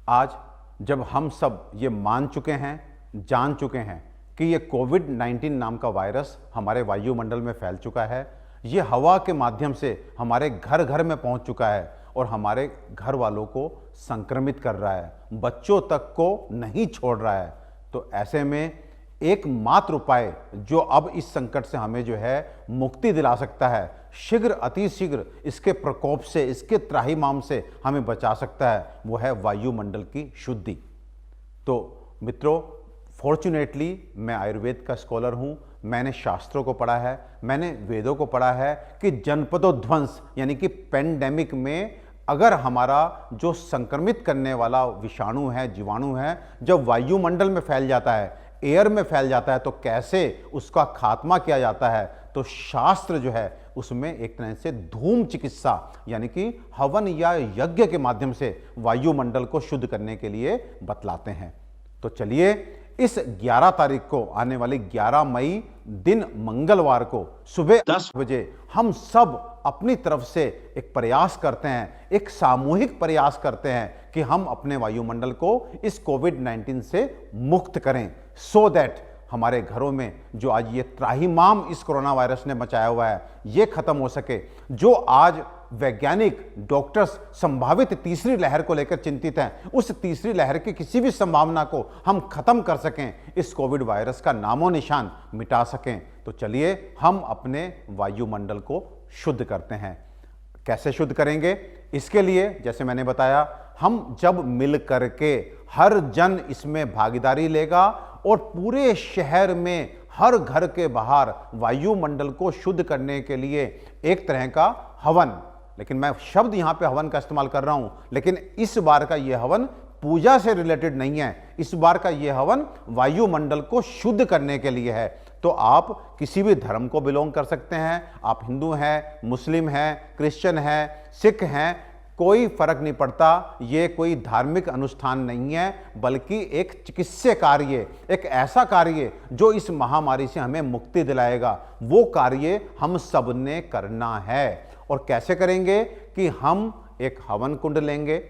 आज जब हम सब ये मान चुके हैं, जान चुके हैं कि ये कोविड-19 नाम का वायरस हमारे वायुमंडल में फैल चुका है, ये हवा के माध्यम से हमारे घर घर में पहुंच चुका है और हमारे घर वालों को संक्रमित कर रहा है, बच्चों तक को नहीं छोड़ रहा है। तो ऐसे में एकमात्र उपाय जो अब इस संकट से हमें जो है मुक्ति दिला सकता है, शीघ्र अति शीघ्र इसके प्रकोप से, इसके त्राहिमाम से हमें बचा सकता है, वो है वायुमंडल की शुद्धि। तो मित्रों, फॉर्चुनेटली मैं आयुर्वेद का स्कॉलर हूँ, मैंने शास्त्रों को पढ़ा है, मैंने वेदों को पढ़ा है कि जनपदोध्वंस यानी कि पेंडेमिक में अगर हमारा जो संक्रमित करने वाला विषाणु है, जीवाणु है, जब वायुमंडल में फैल जाता है, एयर में फैल जाता है, तो कैसे उसका खात्मा किया जाता है। तो शास्त्र जो है उसमें एक तरह से धूम चिकित्सा यानी कि हवन या यज्ञ के माध्यम से वायुमंडल को शुद्ध करने के लिए बतलाते हैं। तो चलिए इस 11 तारीख को, आने वाली 11 मई दिन मंगलवार को सुबह 10 बजे हम सब अपनी तरफ से एक प्रयास करते हैं, एक सामूहिक प्रयास करते हैं कि हम अपने वायुमंडल को इस कोविड-19 से मुक्त करें, सो दैट हमारे घरों में जो आज ये त्राहिमाम इस कोरोना वायरस ने मचाया हुआ है ये खत्म हो सके। जो आज वैज्ञानिक डॉक्टर्स संभावित तीसरी लहर को लेकर चिंतित हैं, उस तीसरी लहर की किसी भी संभावना को हम खत्म कर सकें, इस कोविड वायरस का नामो निशान मिटा सकें। तो चलिए हम अपने वायुमंडल को शुद्ध करते हैं। कैसे शुद्ध करेंगे? इसके लिए जैसे मैंने बताया, हम जब मिल करके हर जन इसमें भागीदारी लेगा और पूरे शहर में हर घर के बाहर वायुमंडल को शुद्ध करने के लिए एक तरह का हवन, लेकिन मैं शब्द यहां पे हवन का इस्तेमाल कर रहा हूं, लेकिन इस बार का यह हवन पूजा से रिलेटेड नहीं है। इस बार का यह हवन वायुमंडल को शुद्ध करने के लिए है। तो आप किसी भी धर्म को बिलोंग कर सकते हैं, आप हिंदू हैं, मुस्लिम हैं, क्रिश्चियन हैं, सिख हैं, कोई फर्क नहीं पड़ता। ये कोई धार्मिक अनुष्ठान नहीं है, बल्कि एक चिकित्सीय कार्य, एक ऐसा कार्य जो इस महामारी से हमें मुक्ति दिलाएगा। वो कार्य हम सब ने करना है। और कैसे करेंगे कि हम एक हवन कुंड लेंगे,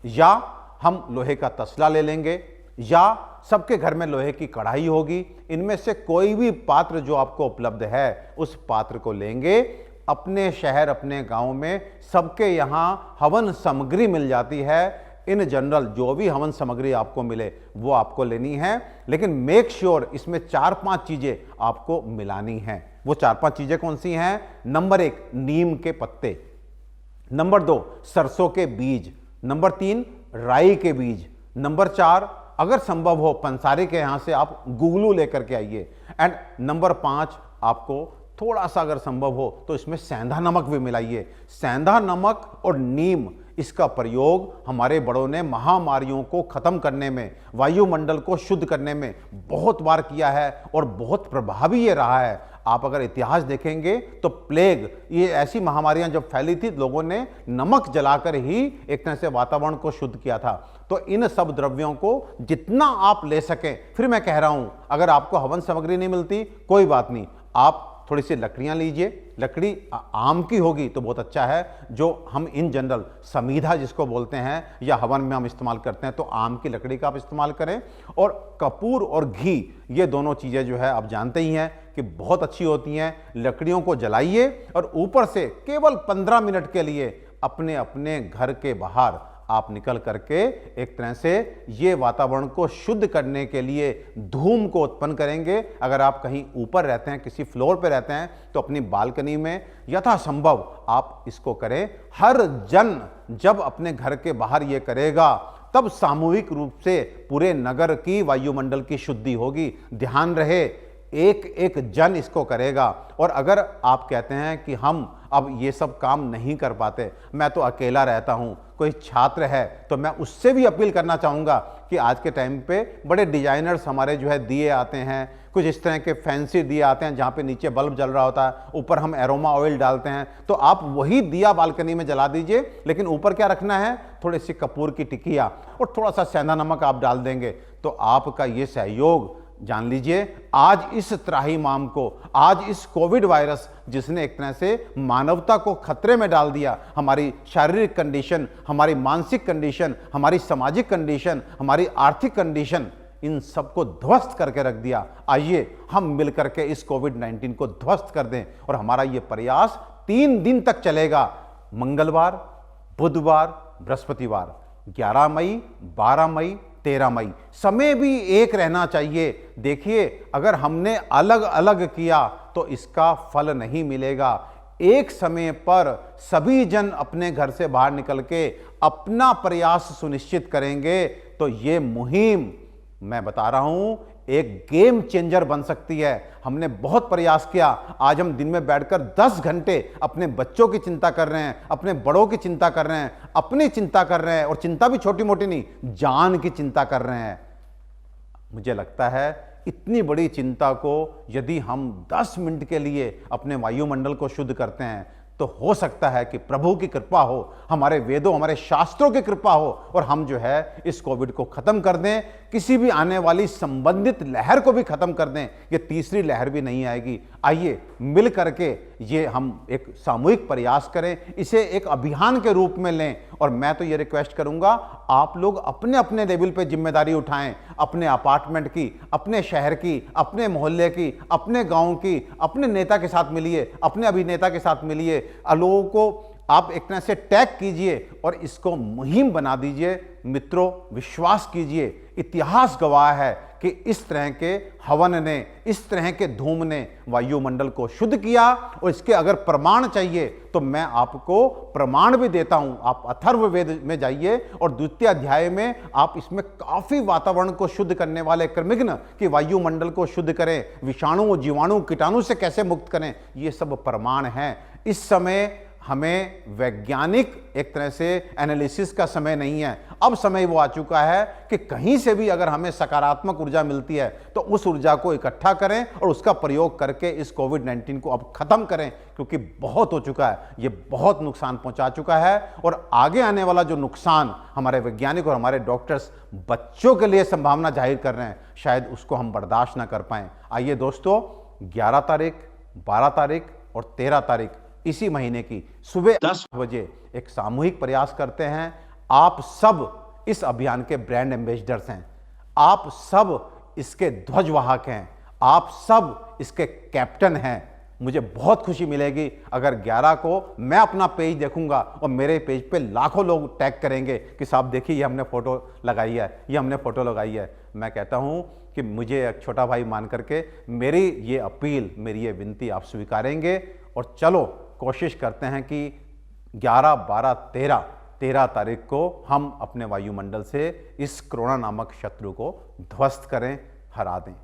या हम लोहे का तसला ले लेंगे, या सबके घर में लोहे की कढ़ाई होगी। इनमें से कोई भी पात्र जो आपको उपलब्ध है उस पात्र को लेंगे। अपने शहर, अपने गांव में सबके यहां हवन सामग्री मिल जाती है। इन जनरल जो भी हवन सामग्री आपको मिले वो आपको लेनी है, लेकिन मेक श्योर इसमें 4-5 चीजें आपको मिलानी हैं। वो 4-5 चीजें कौन सी हैं? नंबर 1, नीम के पत्ते। नंबर 2, सरसों के बीज। नंबर 3, राई के बीज। नंबर 4, अगर संभव हो पंसारी के यहां से आप गुगलू लेकर के आइए। एंड नंबर 5, आपको थोड़ा सा अगर संभव हो तो इसमें सेंधा नमक भी मिलाइए। सेंधा नमक और नीम, इसका प्रयोग हमारे बड़ों ने महामारियों को खत्म करने में, वायुमंडल को शुद्ध करने में बहुत बार किया है और बहुत प्रभावी ये रहा है। आप अगर इतिहास देखेंगे तो प्लेग, ये ऐसी महामारियां जब फैली थी, लोगों ने नमक जलाकर ही एक तरह से वातावरण को शुद्ध किया था। तो इन सब द्रव्यों को जितना आप ले सकें, फिर मैं कह रहा हूं, अगर आपको हवन सामग्री नहीं मिलती कोई बात नहीं, आप थोड़ी सी लकड़ियां लीजिए। लकड़ी आम की होगी तो बहुत अच्छा है, जो हम इन जनरल समीधा जिसको बोलते हैं या हवन में हम इस्तेमाल करते हैं, तो आम की लकड़ी का आप इस्तेमाल करें। और कपूर और घी, ये दोनों चीज़ें जो है आप जानते ही हैं कि बहुत अच्छी होती हैं। लकड़ियों को जलाइए और ऊपर से केवल 15 मिनट के लिए अपने अपने घर के बाहर आप निकल करके एक तरह से ये वातावरण को शुद्ध करने के लिए धूम को उत्पन्न करेंगे। अगर आप कहीं ऊपर रहते हैं, किसी फ्लोर पे रहते हैं, तो अपनी बालकनी में यथासंभव आप इसको करें। हर जन जब अपने घर के बाहर ये करेगा तब सामूहिक रूप से पूरे नगर की वायुमंडल की शुद्धि होगी। ध्यान रहे, एक एक जन इसको करेगा। और अगर आप कहते हैं कि हम अब ये सब काम नहीं कर पाते, मैं तो अकेला रहता हूं, कोई छात्र है, तो मैं उससे भी अपील करना चाहूँगा कि आज के टाइम पे बड़े डिजाइनर्स हमारे जो है दिए आते हैं, कुछ इस तरह के फैंसी दिए आते हैं जहाँ पे नीचे बल्ब जल रहा होता है, ऊपर हम एरोमा ऑयल डालते हैं। तो आप वही दिया बालकनी में जला दीजिए, लेकिन ऊपर क्या रखना है? थोड़ी सी कपूर की टिकिया और थोड़ा सा सेंधा नमक आप डाल देंगे, तो आपका ये सहयोग जान लीजिए, आज इस त्राहिमाम को, आज इस कोविड वायरस जिसने एक तरह से मानवता को खतरे में डाल दिया, हमारी शारीरिक कंडीशन, हमारी मानसिक कंडीशन, हमारी सामाजिक कंडीशन, हमारी आर्थिक कंडीशन, इन सबको ध्वस्त करके रख दिया। आइए हम मिलकर के इस कोविड-19 को ध्वस्त कर दें और हमारा ये प्रयास 3 दिन तक चलेगा। मंगलवार, बुधवार, बृहस्पतिवार, 11 मई, 12 मई, 13 मई, समय भी एक रहना चाहिए। देखिए, अगर हमने अलग अलग किया तो इसका फल नहीं मिलेगा। एक समय पर सभी जन अपने घर से बाहर निकल के अपना प्रयास सुनिश्चित करेंगे तो ये मुहिम, मैं बता रहा हूं, एक गेम चेंजर बन सकती है। हमने बहुत प्रयास किया, आज हम दिन में बैठकर 10 घंटे अपने बच्चों की चिंता कर रहे हैं, अपने बड़ों की चिंता कर रहे हैं, अपनी चिंता कर रहे हैं, और चिंता भी छोटी मोटी नहीं, जान की चिंता कर रहे हैं। मुझे लगता है इतनी बड़ी चिंता को यदि हम 10 मिनट के लिए अपने वायुमंडल को शुद्ध करते हैं तो हो सकता है कि प्रभु की कृपा हो, हमारे वेदों, हमारे शास्त्रों की कृपा हो और हम जो है इस कोविड को खत्म कर दें, किसी भी आने वाली संबंधित लहर को भी खत्म कर दें। ये तीसरी लहर भी नहीं आएगी। आइए मिल करके ये हम एक सामूहिक प्रयास करें, इसे एक अभियान के रूप में लें। और मैं तो ये रिक्वेस्ट करूंगा, आप लोग अपने अपने लेवल पे जिम्मेदारी उठाएं, अपने अपार्टमेंट की, अपने शहर की, अपने मोहल्ले की, अपने गांव की, अपने नेता के साथ मिलिए, अपने अभिनेता के साथ मिलिए, लोगों को आप एक तरह से टैग कीजिए और इसको मुहिम बना दीजिए। मित्रों, विश्वास कीजिए, इतिहास गवाह है कि इस तरह के हवन ने, इस तरह के धूम ने वायुमंडल को शुद्ध किया। और इसके अगर प्रमाण चाहिए तो मैं आपको प्रमाण भी देता हूं। आप अथर्ववेद में जाइए और द्वितीय अध्याय में आप इसमें काफी वातावरण को शुद्ध करने वाले क्रमिघ्न कि वायुमंडल को शुद्ध करें, विषाणु, जीवाणु, कीटाणु से कैसे मुक्त करें, ये सब प्रमाण हैं। इस समय हमें वैज्ञानिक एक तरह से एनालिसिस का समय नहीं है। अब समय वो आ चुका है कि कहीं से भी अगर हमें सकारात्मक ऊर्जा मिलती है तो उस ऊर्जा को इकट्ठा करें और उसका प्रयोग करके इस कोविड-19 को अब खत्म करें, क्योंकि बहुत हो चुका है, ये बहुत नुकसान पहुंचा चुका है। और आगे आने वाला जो नुकसान हमारे वैज्ञानिक और हमारे डॉक्टर्स बच्चों के लिए संभावना जाहिर कर रहे हैं, शायद उसको हम बर्दाश्त ना कर पाएं। आइए दोस्तों, 11 तारीख, 12 तारीख और 13 तारीख इसी महीने की सुबह 10 बजे एक सामूहिक प्रयास करते हैं। आप सब इस अभियान के ब्रांड एम्बेसडर्स हैं, आप सब इसके ध्वजवाहक हैं, आप सब इसके कैप्टन हैं। मुझे बहुत खुशी मिलेगी अगर 11 को मैं अपना पेज देखूंगा और मेरे पेज पे लाखों लोग टैग करेंगे कि साहब देखिए, ये हमने फोटो लगाई है, ये हमने फोटो लगाई है। मैं कहता हूं कि मुझे एक छोटा भाई मान करके मेरी ये अपील, मेरी ये विनती आप स्वीकारेंगे। और चलो कोशिश करते हैं कि 11, 12, 13 तारीख को हम अपने वायुमंडल से इस कोरोना नामक शत्रु को ध्वस्त करें, हरा दें।